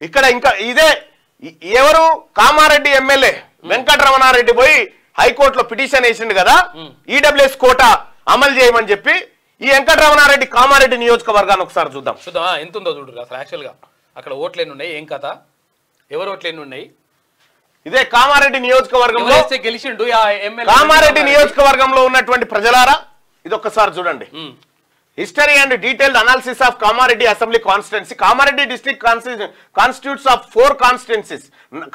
ఇక్కడ ఇంకా ఇదే ఎవరు కామారెడ్డి ఎమ్మెల్యే వెంకటరమణారెడ్డి పోయి హైకోర్టులో పిటిషన్ వేసిండు కదా ఈడబ్ల్యూఎస్ కోటా అమలు చేయమని చెప్పి ఈ వెంకటరమణారెడ్డి కామారెడ్డి నియోజకవర్గాన్ని ఒకసారి చూద్దాం ఎంత ఉందో చూడు అసలు యాక్చువల్ గా అక్కడ ఓట్లు ఎన్ని ఉన్నాయి ఏం కథ ఎవరు ఓట్లు ఎన్ని ఉన్నాయి ఇదే కామారెడ్డి నియోజకవర్గంలో గెలిచిండు కామారెడ్డి నియోజకవర్గంలో ఉన్నటువంటి ప్రజలారా ఇది ఒక్కసారి చూడండి history and detailed analysis of Kamareddy assembly constituency Kamareddy district constitutes of 4 constituencies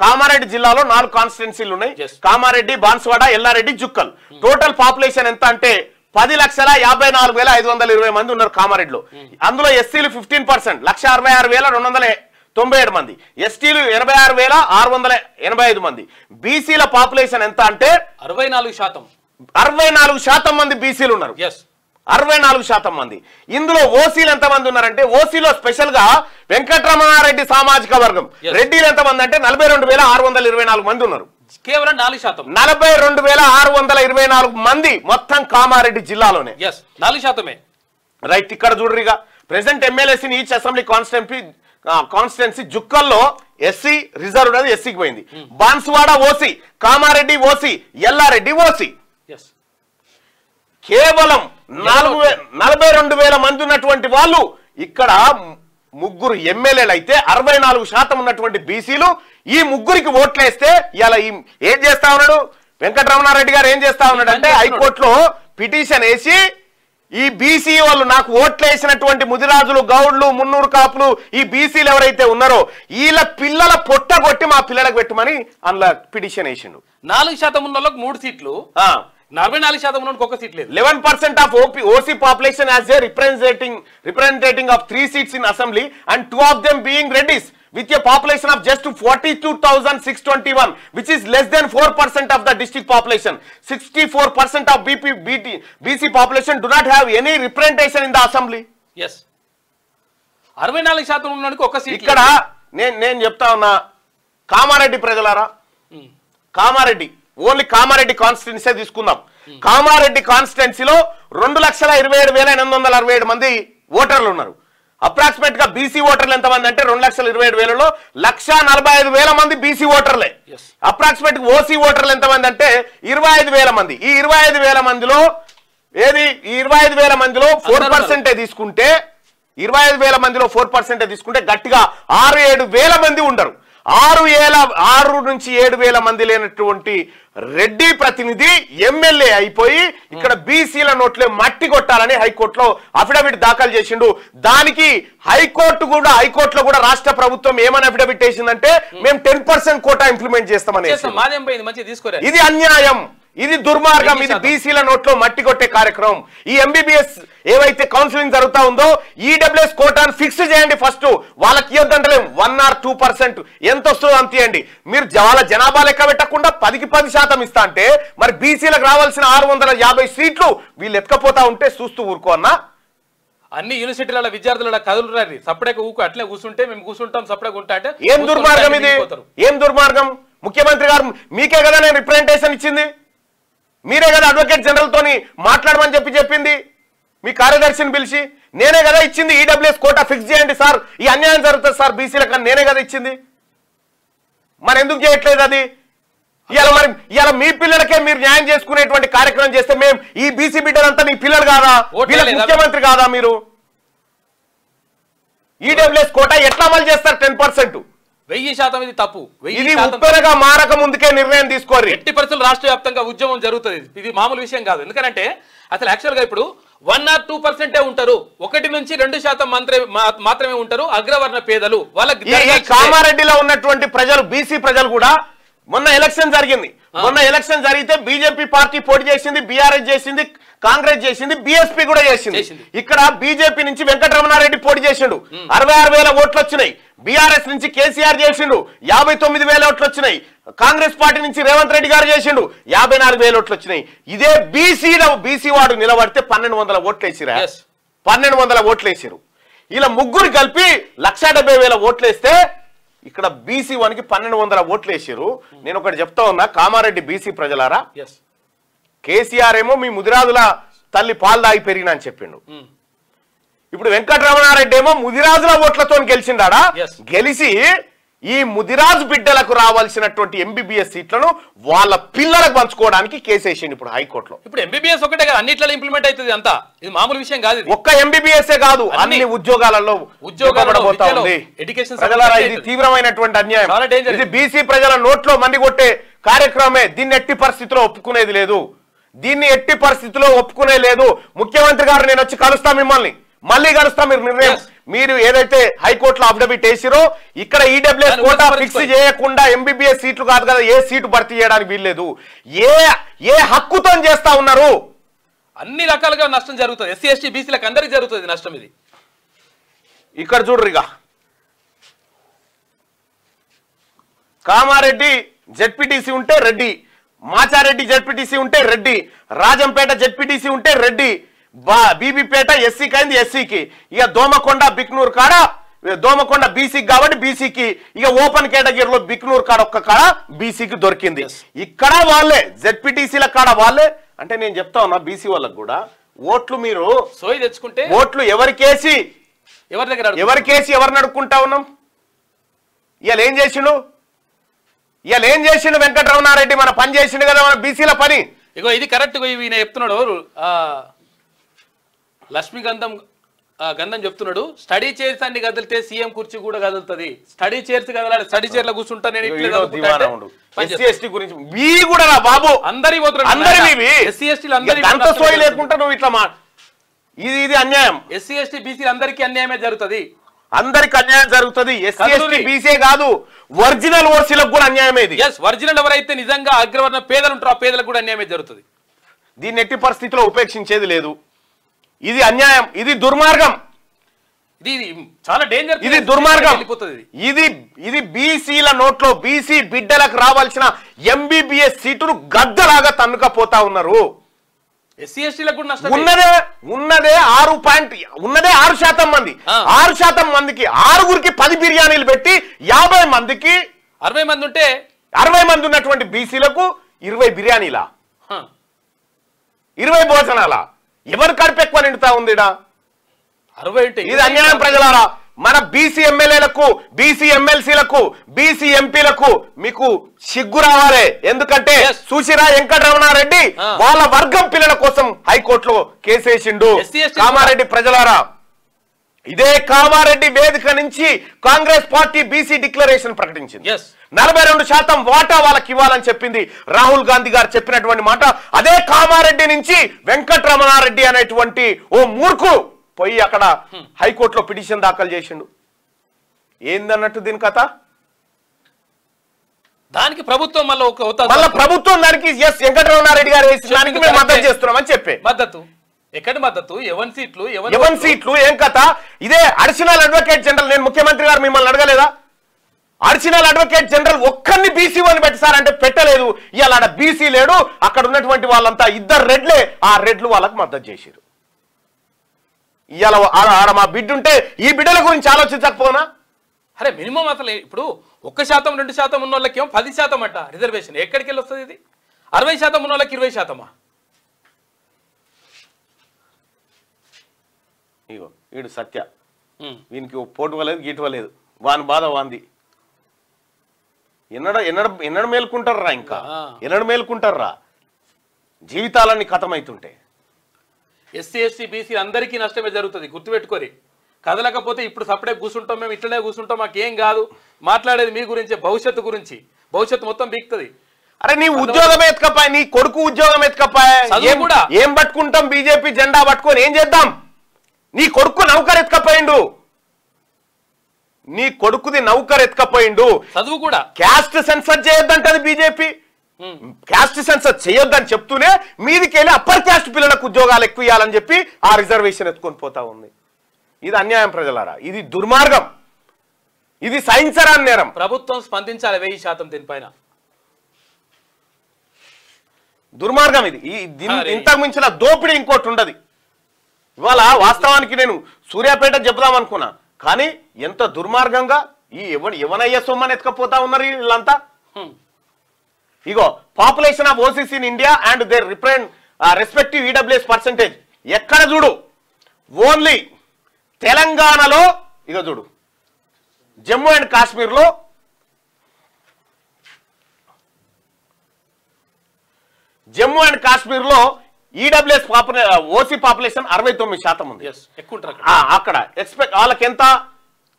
Kamareddy జిల్లాలో 4 కాన్స్టిట్యున్సీలు ఉన్నాయి కామారెడ్డి బాన్సువాడ ఎల్లారెడ్డి జుక్కల్ టోటల్ పాపులేషన్ ఎంత అంటే 10,54,520 మంది ఉన్నారు కామారెడ్డిలో అందులో ఎస్సీలు 15% 1,66,297 మంది ఎస్టీలు 86,685 మంది బీసీల పాపులేషన్ ఎంత అంటే 64% మంది బీసీలు ఉన్నారు 64% మంది ఇందులో ఓసీలు ఎంతమంది ఉన్నారంటే ఓసీలో స్పెషల్ గా వెంకటరమణారెడ్డి సామాజిక వర్గం రెడ్డిలు ఎంతమంది అంటే 42,624 మంది ఉన్నారు కేవలం 4% 42,624 మంది మొత్తం కామారెడ్డి జిల్లాలోనే 4% రైట్ ఇక్కడ చూడరిగా present MLAs in each assembly constituency జుక్కల్లో ఎస్సీ రిజర్వ్డ్ అది ఎస్సీకి పోయింది Banswada OC Kamareddy OC Yellareddy OC కేవలం 42,000 మంది ఉన్నటువంటి వాళ్ళు ఇక్కడ ముగ్గురు ఎమ్మెల్యేలు అయితే 64% ఉన్నటువంటి బీసీలు ఈ ముగ్గురికి ఓట్లేస్తే ఇలా ఏం చేస్తా ఉన్నాడు వెంకటరమణారెడ్డి గారు ఏం చేస్తా ఉన్నాడు అంటే హైకోర్టులో పిటిషన్ వేసి ఈ బీసీ వాళ్ళు నాకు ఓట్లేసినటువంటి ముదిరాజులు గౌడ్లు మున్నూరు కాపులు ఈ బీసీలు ఎవరైతే ఉన్నారో వీళ్ళ పిల్లల పొట్ట కొట్టి మా పిల్లలకు పెట్టమని అందులో పిటిషన్ వేసిండు 4% ఉన్న వాళ్ళకి 3 సీట్లు 44% ఉన్నోడికి ఒక సీట్ లేదు 11% of OC population as a representing of 3 seats in assembly and 2 of them being Reddis with a population of just 42,621 which is less than 4% of the district population 64% of BC population do not have any representation in the assembly 64% ఉన్నోడికి ఒక seat ఇక్కడ నేను చెప్తా ఉన్నా కామారెడ్డి ప్రజలారా Kamareddy only Kamareddy constituency తీసుకుందాం కామారెడ్డి కాన్స్టిట్యున్సీలో 2,27,867 మంది ఓటర్లు ఉన్నారు అప్రాక్సిమేట్ గా బీసీ ఓటర్లు ఎంతమంది అంటే 2,27,000లో 1,45,000 మంది బీసీ ఓటర్లే అప్రాక్సిమేట్ ఓసీ ఓటర్లు ఎంతమంది అంటే 25,000 మంది ఈ 25,000 మందిలో ఏది ఈ 25,000 మందిలో 4% తీసుకుంటే 25,000 మందిలో 4% తీసుకుంటే గట్టిగా 6,000-7,000 మంది ఉండరు 6 నుంచి 7,000 మంది లేనటువంటి రెడ్డి ప్రతినిధి ఎమ్మెల్యే అయిపోయి ఇక్కడ బీసీల నోట్లే మట్టి కొట్టాలని హైకోర్టులో అఫిడవిట్ దాఖలు చేసిండు దానికి హైకోర్టులో కూడా రాష్ట్ర ప్రభుత్వం ఏమని అఫిడవిట్ వేసిందంటే మేము 10% కోటా ఇంప్లిమెంట్ చేస్తామని ఇది అన్యాయం ఇది దుర్మార్గం ఇది బీసీల నోట్లో మట్టి కొట్టే కార్యక్రమం ఈ ఎంబీబీఎస్ ఏవైతే కౌన్సిలింగ్ జరుగుతా ఉందో ఈడబ్ల్యూఎస్ కోటాను ఫిక్స్ చేయండి ఫస్ట్ వాళ్ళకి ఇవ్వద్దంటలేం 1 or 2% ఎంత వస్తుందో అంత ఇవ్వండి మీరు వాళ్ళ జనాభా లెక్క పెట్టకుండా 10% ఇస్తా అంటే మరి బీసీలకు రావాల్సిన 650 సీట్లు వీళ్ళు ఎత్తుకపోతా ఉంటే చూస్తూ ఊరుకోన్నా అన్ని యూనివర్సిటీల విద్యార్థుల కదులురారి సపరేట్ ఊకు అట్లే కూర్చుంటే మేము కూర్చుంటాం సపరేట్ ఉంటా అంటే ఏం దుర్మార్గం ఇది ఏం దుర్మార్గం ముఖ్యమంత్రి గారు మీకే కదా నేను రిప్రజెంటేషన్ ఇచ్చింది మీరే కదా అడ్వకేట్ జనరల్ తోని మాట్లాడమని చెప్పింది మీ కార్యదర్శిని పిలిచి నేనే కదా ఇచ్చింది ఈడబ్ల్యూఎస్ కోటా ఫిక్స్ చేయండి సార్ ఈ అన్యాయం జరుగుతుంది సార్ బీసీలకు నేనే కదా ఇచ్చింది మరి ఎందుకు చేయట్లేదు అది ఇవాళ మీ పిల్లలకే మీరు న్యాయం చేసుకునేటువంటి కార్యక్రమం చేస్తే మేము ఈ బీసీ బిడ్డలంతా మీ పిల్లలు కాదా ముఖ్యమంత్రి కాదా మీరు ఈడబ్ల్యూఎస్ కోటా ఎట్లా అమలు చేస్తారు 10% 1000% ఇది తప్పు ఇది ఉత్తరగా మారక ముందుకే నిర్ణయం తీసుకోరు 80% రాష్ట్ర వ్యాప్తంగా ఉద్యమం జరుగుతుంది ఇది మామూలు విషయం కాదు ఎందుకంటే అసలు యాక్చువల్ గా ఇప్పుడు 1 or 2% ఉంటారు 1 నుంచి 2% మాత్రమే ఉంటారు అగ్రవర్ణ పేదలు వాళ్ళకి కామారెడ్డిలో ఉన్నటువంటి ప్రజలు బీసీ ప్రజలు కూడా మొన్న ఎలక్షన్ జరిగింది మొన్న ఎలక్షన్ జరిగితే బీజేపీ పార్టీ పోటీ చేసింది బీఆర్ఎస్ చేసింది కాంగ్రెస్ చేసింది బీఎస్పీ కూడా చేసింది ఇక్కడ బీజేపీ నుంచి వెంకటరమణారెడ్డి పోటీ చేసిండు 66,000 ఓట్లు వచ్చినాయి బీఆర్ఎస్ నుంచి కేసీఆర్ చేసిండు 59,000 ఓట్లు వచ్చినాయి కాంగ్రెస్ పార్టీ నుంచి రేవంత్ రెడ్డి గారు చేసిండు 54,000 ఓట్లు వచ్చినాయి ఇదే బీసీ వాడు నిలబడితే 1,200 ఓట్లు వేసిరా 1,200 ఓట్లు వేసారు ఇలా ముగ్గురు కలిపి 1,70,000 ఓట్లు వేస్తే ఇక్కడ బీసీ వానికి 1,200 ఓట్లు వేసారు నేను ఒకటి చెప్తా ఉన్నా కామారెడ్డి బీసీ ప్రజలారా కేసీఆర్ ఏమో మీ ముదిరాజుల తల్లి పాలు దాగి పెరిగినా అని చెప్పిండు ఇప్పుడు వెంకటరమణారెడ్డి ఏమో ముదిరాజుల ఓట్లతో గెలిచిండాడా, గెలిచి ఈ ముదిరాజు బిడ్డలకు రావాల్సినటువంటి ఎంబీబీఎస్ సీట్లను వాళ్ళ పిల్లలకు పంచుకోవడానికి కేసేసింది ఇప్పుడు హైకోర్టులో. ఇప్పుడు ఎంబీబీఎస్ ఒకటే కదా, అన్నిట్లో ఇంప్లిమెంట్ అవుతుంది అంతా, ఇది మామూలు విషయం కాదు. ఒక్క ఎంబీబీఎస్ కాదు, అన్ని ఉద్యోగాలలో ఉద్యోగపడబోతా ఉంది. ప్రజలారా ఇది తీవ్రమైనటువంటి అన్యాయం. ఇది బీసీ ప్రజల నోట్లో మండి కొట్టే కార్యక్రమమే. దీన్ని ఎట్టి పరిస్థితిలో ఒప్పుకునేది లేదు, దీన్ని ఎట్టి పరిస్థితిలో ఒప్పుకునే లేదు. ముఖ్యమంత్రి గారు నేను వచ్చి కలుస్తా, మిమ్మల్ని మళ్ళీ కలుస్తా. మీరు నిర్ణయం, మీరు ఏదైతే హైకోర్టులో అఫిడవిట్ వేసిరో ఇక్కడ ఈడబ్ల్యూఎస్ కోటా ఫిక్స్ చేయకుండా ఎంబీబీఎస్ సీట్లు కాదు కదా, ఏ సీటు భర్తీ చేయడానికి వీల్లేదు. ఏ హక్కుతో చేస్తా ఉన్నారు? అన్ని రకాలుగా నష్టం జరుగుతుంది, ఎస్సీ ఎస్టీ బీసీలకు అందరికి జరుగుతుంది నష్టం. ఇది ఇక్కడ చూడరుగా, కామారెడ్డి జెడ్పీటీసీ ఉంటే రెడ్డి, మాచారెడ్డి జెడ్పీటీసీ ఉంటే రెడ్డి, రాజంపేట జెడ్పీటీసీ ఉంటే రెడ్డి, బీబీపేట ఎస్సీకి అయింది ఎస్సీకి. ఇక దోమకొండ బిక్నూర్ కాడ, దోమకొండ బీసీకి కాబట్టి బీసీకి, ఇక ఓపెన్ కేటగిరీలో బిక్నూర్ కాడ ఒక్క కాడ బీసీకి దొరికింది. ఇక్కడ వాళ్ళే జెడ్పీటీసీల కాడ వాళ్ళే. అంటే నేను చెప్తా ఉన్నా బీసీ వాళ్ళకు కూడా ఓట్లు మీరు సోయి తెచ్చుకుంటే ఓట్లు ఎవరికేసి ఎవరిని అడుక్కుంటా ఉన్నాం? ఇవాళ ఏం చేసిండు వెంకటరమణారెడ్డి? మన పని చేసిండు కదా మన బీసీల పని. ఇగో ఇది కరెక్ట్. ఈయన చెప్తున్నాడు, లక్ష్మీ గంధం చెప్తున్నాడు, స్టడీ చైర్స్ అన్ని కదిలితే సీఎం కుర్చీ కూడా కదులుతుంది. స్టడీ చైర్స్ కదలాలి, స్టడీ చైర్ లో కూర్చుంటా నేను లేకుండా నువ్వు ఇట్లా ఇది అన్యాయం. ఎస్సీ ఎస్టీ బీసీ అందరికీ అన్యాయమే జరుగుతుంది, అందరికి అన్యాయం జరుగుతుంది. ఎస్సీ ఎస్టీ బీసీ కాదు, ఒరిజినల్ ఓసీలకు కూడా అన్యాయమే. ఒరిజినల్ ఎవరైతే నిజంగా అగ్రవర్ణ పేదలు ఉంటారో ఆ పేదలకు కూడా అన్యాయమే జరుగుతుంది. దీన్ని ఎట్టి పరిస్థితిలో ఉపేక్షించేది లేదు. ఇది అన్యాయం, ఇది దుర్మార్గం, ఇది చాలా డేంజర్, ఇది దుర్మార్గం. ఇది బీసీల నోట్లో బీసీ బిడ్డలకు రావాల్సిన ఎంబీబీఎస్ సీటును గద్దలాగా తన్నుకపోతా ఉన్నారు. ఎస్సీ ఎస్టీలకు కూడా నష్టం. ఉన్నదే 6% మంది, 6% మందికి 6గురికి 10 బిర్యానీలు పెట్టి 50 మందికి 60 మంది ఉంటే 60 మంది ఉన్నటువంటి బీసీలకు 20 బిర్యానీలా, 20 భోజనాలా? ఎవరు కడుపు ఎక్కువ నిండుతా ఉందిడా? 60. ఇది అన్యాయం ప్రజలారా. మన బీసీ ఎమ్మెల్యేలకు, బీసీ ఎమ్మెల్సీలకు, బీసీ ఎంపీలకు మీకు సిగ్గు రావాలి. ఎందుకంటే చూసిరా వెంకటరమణారెడ్డి వాళ్ళ వర్గం పిల్లల కోసం హైకోర్టులో కేసేసిండు. కామారెడ్డి ప్రజలారా, ఇదే కామారెడ్డి వేదిక నుంచి కాంగ్రెస్ పార్టీ బీసీ డిక్లరేషన్ ప్రకటించింది. 42% వాటా వాళ్ళకి ఇవ్వాలని చెప్పింది. రాహుల్ గాంధీ గారు చెప్పినటువంటి మాట అదే. కామారెడ్డి నుంచి వెంకటరమణారెడ్డి అనేటువంటి ఓ మూర్ఖు పోయి అక్కడ హైకోర్టులో పిటిషన్ దాఖలు చేసిండు. ఏందన్నట్టు దీని కథ? దానికి ప్రభుత్వం ప్రభుత్వం దానికి వెంకటరమణారెడ్డి గారు వేసిన దానికి మేము మద్దతు చేస్తున్నామని చెప్పే. మద్దతు ఎక్కడి మద్దతు? ఎవరి సీట్లు ఏం కథ? ఇదే అడిషనల్ అడ్వకేట్ జనరల్. నేను ముఖ్యమంత్రి గారు మిమ్మల్ని అడగలేదా? అడిషనల్ అడ్వకేట్ జనరల్ ఒక్కరిని బీసీ అని పెట్టారంటే పెట్టలేదు. ఇవాళ ఆడ బీసీ లేడు, అక్కడ ఉన్నటువంటి వాళ్ళంతా 2 రెడ్లే. ఆ రెడ్లు వాళ్ళకి మద్దతు చేశారు. ఇవాళ ఆడ మా బిడ్డ ఉంటే ఈ బిడ్డల గురించి ఆలోచించకపోనా? అరే మినిమం అసలు ఇప్పుడు 1%, 2% ఉన్న వాళ్ళకి 10% అంట రిజర్వేషన్. ఎక్కడికి వెళ్ళి వస్తుంది ఇది? 60% ఉన్న వాళ్ళకి 20%. ఇగో వీడు సత్య, వీనికి పోటువలేదు గీటువలేదు, వాని బాధ వాంది. ఎన్నడ మేలుకుంటారా? ఇంకా ఎన్నడ మేలుకుంటారా? జీవితాలన్నీ ఖతమైతుంటే ఎస్సీ ఎస్టీ బీసీ అందరికీ నష్టమే జరుగుతుంది, గుర్తుపెట్టుకోరి. కదలకపోతే ఇప్పుడు సపరేట్ కూర్చుంటాం, మేము ఇట్లనే కూర్చుంటాం, మాకేం కాదు. మాట్లాడేది మీ గురించి, భవిష్యత్తు గురించి. భవిష్యత్తు మొత్తం బీక్తుంది. అరే నీ ఉద్యోగం ఎత్తుకపాయ, నీ కొడుకు ఉద్యోగం ఎత్తుకపాయ, ఏం పట్టుకుంటాం? బీజేపీ జెండా పట్టుకొని ఏం చేద్దాం? నీ కొడుకు నౌకర్ ఎత్తుకపోయిండు, నీ కొడుకుది నౌకర్ ఎత్తుకపోయిండు. చదువు కూడా క్యాస్ట్ సెన్సర్ చేయొద్దంటది బీజేపీ. క్యాస్ట్ సెన్సర్ చేయొద్దని చెప్తూనే మీదికి వెళ్ళి అప్పర్ క్యాస్ట్ పిల్లలకు ఉద్యోగాలు ఎక్కువ ఇవ్వాలని చెప్పి ఆ రిజర్వేషన్ ఎత్తుకొని పోతా ఉంది. ఇది అన్యాయం ప్రజలారా, ఇది దుర్మార్గం, ఇది సహించరాని నేరం. ప్రభుత్వం స్పందించాలి 1000% దీనిపైన. దుర్మార్గం ఇది. ఇంతకు మించిన దోపిడీ ఇంకోటి ఉండదు. ఇవాళ వాస్తవానికి నేను సూర్యాపేట చెప్దాం అనుకున్నా, కానీ ఎంత దుర్మార్గంగా ఈ ఎవనయ్య సొమ్మని ఎత్తుకపోతా ఉన్నారు వీళ్ళంతా. ఇగో population of OCs in India and their respective EWS percentage ఎక్కడ చూడు ఓన్లీ తెలంగాణలో ఇక చూడు జమ్మూ అండ్ కాశ్మీర్లో ఈడబ్ల్యూఎస్ ఓసీ పాపులేషన్ 69% ఉంది. అక్కడ ఎక్స్పెక్ట్ వాళ్ళకి ఎంత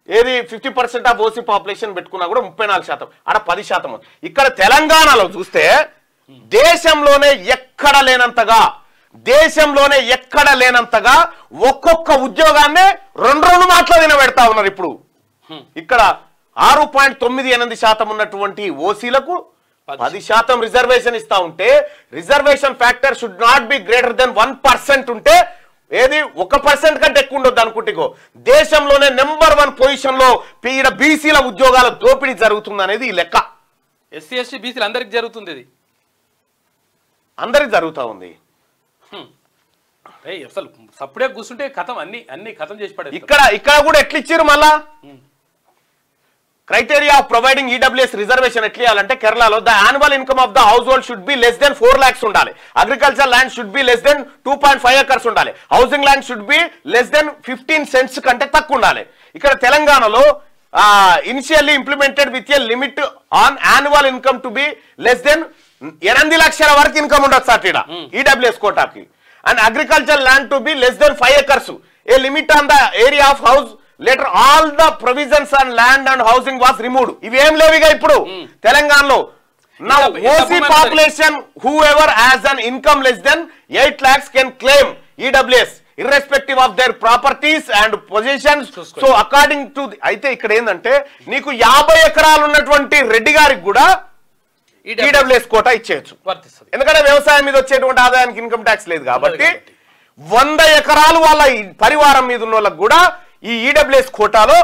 ఏది 50% ఆఫ్ ఓసీ పాపులేషన్ పెట్టుకున్నా కూడా 34%, ఆడ 10% ఉంది. ఇక్కడ తెలంగాణలో చూస్తే దేశంలోనే ఎక్కడ లేనంతగా ఒక్కొక్క ఉద్యోగాన్ని 2 మాటలు వినబెడతా ఉన్నారు. ఇప్పుడు ఇక్కడ 6.98% ఉన్నటువంటి ఓసీలకు 10% రిజర్వేషన్ ఇస్తా ఉంటే, reservation factor should not be greater than 1% ఉంటే ఏది 1% కంటే ఎక్కువ ఉండొద్దు అనుకుంటేగో దేశంలోనే నెంబర్ 1 పొజిషన్ లో బీసీల ఉద్యోగాల దోపిడీ జరుగుతుంది అనేది ఈ లెక్క. ఎస్సీ ఎస్టీ బీసీలు అందరికి జరుగుతుంది, ఇది అందరికి జరుగుతా ఉంది. అసలు సప్పుడే కూర్చుంటే కథం అన్ని కథం చేసి పడే. ఇక్కడ కూడా ఎట్లా ఇచ్చారు మళ్ళా criteria of providing EWS reservation ఎట్లా ఇవ్వాలంటే కేరళలో the annual income of the house hold should be less than 4 lakhs ఉండాలి. Agriculture land should be less than 2.5 acres ఉండాలి. Housing land should be less than 15 cents కంటే తక్కువ ఉండాలి. ఇక్కడ తెలంగాణలో initially implemented with a limit on annual income to be less than 8 lakhs వరకు income ఉండొచ్చు sir ఇక్కడ EWS కోటాకి. And agriculture land to be less than 5 acres, A limit on the area of house. Later all the provisions on land and housing was removed. ఇవేం లేవిగా ఇప్పుడు తెలంగాణలో. Now OC population whoever has an income less than 8 lakhs can claim EWS irrespective of their properties and possessions. So according to అయితే ఇక్కడ ఏందంటే నీకు 50 ఎకరాలు ఉన్నటువంటి రెడ్డి గారికి కూడా ఈడబ్ల్యూఎస్ కోటా ఇచ్చేయచ్చు. ఎందుకంటే వ్యవసాయం మీద వచ్చేటువంటి ఆదాయానికి ఇన్కమ్ ట్యాక్స్ లేదు కాబట్టి 100 ఎకరాలు వాళ్ళ పరివారం మీద ఉన్న వాళ్ళకి కూడా ఈ ఈడబ్ల్యూఎస్ కోటాలో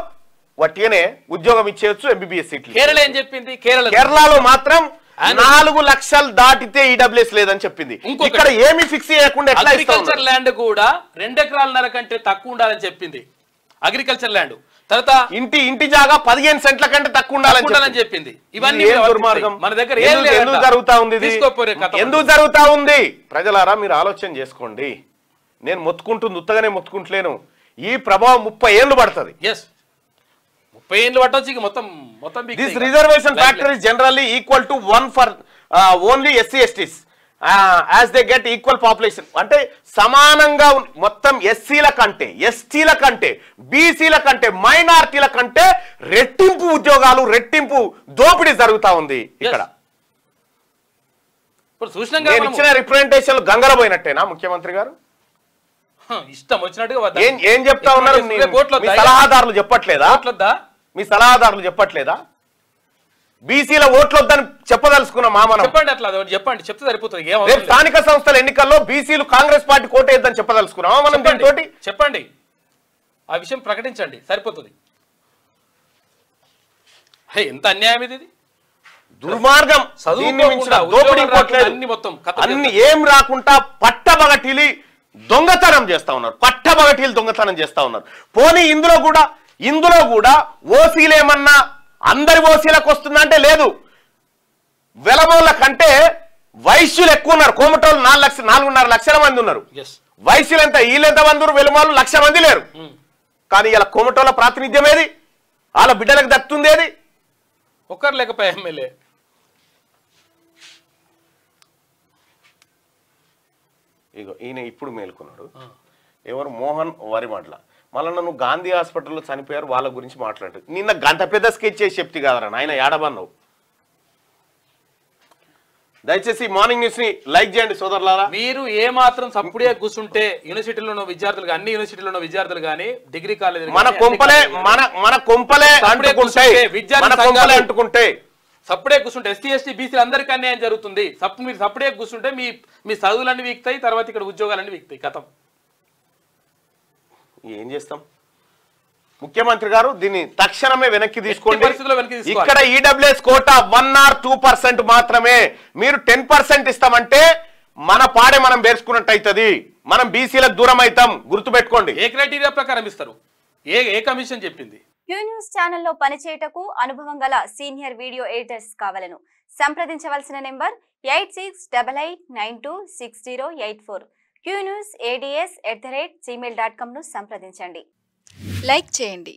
వట్టిగానే ఉద్యోగం ఇచ్చేయచ్చు. ఎంబీబీఎస్ సీట్లు కేరళ ఏం చెప్పింది? కేరళలో మాత్రం 4 లక్షలు దాటితే ఈడబ్ల్యూఎస్ లేదని చెప్పింది. ఇక్కడ ఏమి ఫిక్స్ చేయకుండా అగ్రికల్చర్ ల్యాండ్ కూడా 2.5 ఎకరాల కంటే తక్కువ ఉండాలని చెప్పింది. అగ్రికల్చర్ ల్యాండ్ తర్వాత ఇంటి జాగా 15 సెంట్ల కంటే తక్కువ ఉండాలని చెప్పింది. ఇవన్నీ దుర్మార్గం. మన దగ్గర ఎందుకు జరుగుతా ఉంది? ఎందుకు జరుగుతా ఉంది? ప్రజలారా మీరు ఆలోచన చేసుకోండి. నేను మొత్తుకుంటుంది ఉత్తగానే మొత్తుకుంటలేను. ఈ ప్రభావం 30 ఏళ్ళు పడుతుంది. 30 ఏళ్ళు పట్టొచ్చు. మొత్తం this reservation factor is generally equal to 1 for only SC ఎస్టీస్ as they get equal population. అంటే సమానంగా మొత్తం ఎస్సీల కంటే, ఎస్టీల కంటే, బీసీల కంటే, మైనారిటీల కంటే రెట్టింపు ఉద్యోగాలు, రెట్టింపు దోపిడీ జరుగుతా ఉంది ఇక్కడ. నేను ఇచ్చిన రిప్రజెంటేషన్ గంగల పోయినట్టేనా ముఖ్యమంత్రి గారు? ఇష్టం వచ్చినట్టుగా ఏం చెప్తా ఉన్నారు? మీ సలహాదారులు చెప్పట్లేదా? బీసీల ఓట్లొద్దని చెప్పదలుచుకున్న మామనం చెప్పండి. అట్లా చెప్పండి, చెప్తే సరిపోతుంది. రేపు స్థానిక సంస్థల ఎన్నికల్లో బీసీలు కాంగ్రెస్ పార్టీ కోటేద్దని చెప్పదలుచుకున్నామా మనం? దీంతో చెప్పండి, ఆ విషయం ప్రకటించండి, సరిపోతుంది. ఎంత అన్యాయం ఇది, దుర్మార్గం. అన్ని ఏం రాకుండా పట్టబగటిలి దొంగతనం చేస్తా ఉన్నారు. పట్టబగటీలు దొంగతనం చేస్తా ఉన్నారు. పోనీ ఇందులో కూడా ఓసీలేమన్నా అందరి ఓసీలకు వస్తుందంటే లేదు. వెలమోళ్ళ కంటే వైశ్యులు ఎక్కువ ఉన్నారు. కోమటోళ్ళు 4.5 లక్షల మంది ఉన్నారు. వైశ్యులు ఎంత? వీళ్ళెంత మంది ఉన్నారు? వెలమోళ్ళు 1,00,000 మంది లేరు. కానీ ఇలా కోమటోళ్ళ ప్రాతినిధ్యం ఏది? వాళ్ళ బిడ్డలకు దక్కుతుంది ఏది? ఒక్కరు లేకపోయా ఎమ్మెల్యే. ఇగో ఈయన ఇప్పుడు మేలుకున్నాడు. ఎవరు? మోహన్ వరిమాట్ల. మళ్ళీ నన్ను గాంధీ హాస్పిటల్లో చనిపోయారు వాళ్ళ గురించి మాట్లాడు. నిన్న గంట పెద్ద స్కెచ్ చేసి చెప్తే కదరా నాయన, ఏడబన్నావు. దయచేసి మార్నింగ్ న్యూస్ ని లైక్ చేయండి సోదరులారా. మీరు ఏ మాత్రం సప్పుడే కూర్చుంటే యూనివర్సిటీలో ఉన్న విద్యార్థులు, అన్ని యూనివర్సిటీలో ఉన్న విద్యార్థులు కానీ, డిగ్రీ కాలేజ్ మన కొంపలే అంటుకుంటే సప్పుడే కూర్చుంటే ఎస్టీ ఎస్టీ బీసీలు అందరికీ అన్యాయం జరుగుతుంది. మీరు సప్పుడే కూర్చుంటే మీ చదువులన్నీ వీక్తాయి, తర్వాత ఇక్కడ ఉద్యోగాలన్నీ వీక్తాయి. కథం. ఏం చేస్తాం? ముఖ్యమంత్రి గారు దీన్ని తక్షణమే వెనక్కి తీసుకోండి. ఇక్కడ ఈడబ్ల్యూఎస్ కోటా 1 or 2% మాత్రమే. మీరు 10% ఇస్తామంటే మన పాడే మనం వేర్చుకున్నట్టు అవుతుంది. మనం బీసీలకు దూరం అవుతాం, గుర్తుపెట్టుకోండి. ఏ క్రైటీరియా ప్రకారం ఇస్తారు? ఏ కమిషన్ చెప్పింది? క్యూ న్యూస్ ఛానల్లో పనిచేయటకు అనుభవం గల సీనియర్ వీడియో ఎడిటర్స్ కావాలను సంప్రదించవలసిన నెంబర్ 8688926084. qnews@gmail.com ను సంప్రదించండి. లైక్ చేయండి.